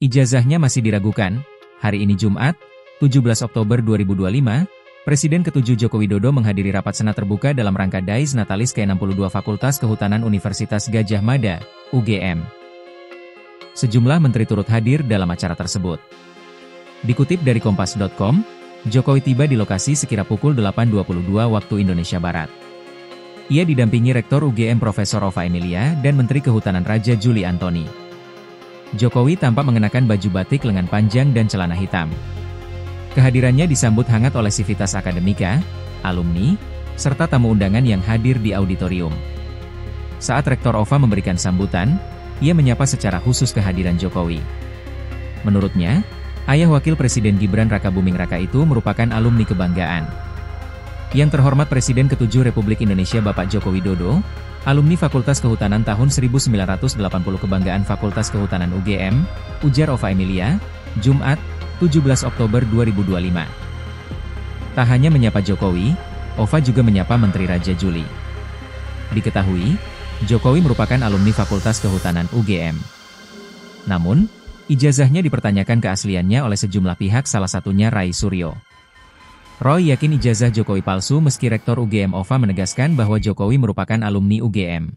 Ijazahnya masih diragukan. Hari ini Jumat, 17 Oktober 2025, Presiden ke-7 Joko Widodo menghadiri rapat senat terbuka dalam rangka Dies Natalis ke-62 Fakultas Kehutanan Universitas Gadjah Mada, UGM. Sejumlah menteri turut hadir dalam acara tersebut. Dikutip dari Kompas.com, Jokowi tiba di lokasi sekira pukul 8.22 waktu Indonesia Barat. Ia didampingi Rektor UGM Profesor Ova Emilia dan Menteri Kehutanan Raja Juli Antoni. Jokowi tampak mengenakan baju batik lengan panjang dan celana hitam. Kehadirannya disambut hangat oleh sivitas akademika, alumni, serta tamu undangan yang hadir di auditorium. Saat Rektor Ova memberikan sambutan, ia menyapa secara khusus kehadiran Jokowi. Menurutnya, ayah Wakil Presiden Gibran Rakabuming Raka itu merupakan alumni kebanggaan. Yang terhormat Presiden ke-7 Republik Indonesia Bapak Joko Widodo, alumni Fakultas Kehutanan tahun 1980 kebanggaan Fakultas Kehutanan UGM, ujar Ova Emilia, Jumat, 17 Oktober 2025. Tak hanya menyapa Jokowi, Ova juga menyapa Menteri Raja Juli. Diketahui, Jokowi merupakan alumni Fakultas Kehutanan UGM. Namun, ijazahnya dipertanyakan keasliannya oleh sejumlah pihak, salah satunya Rai Suryo. Roy yakin ijazah Jokowi palsu meski Rektor UGM Ova menegaskan bahwa Jokowi merupakan alumni UGM.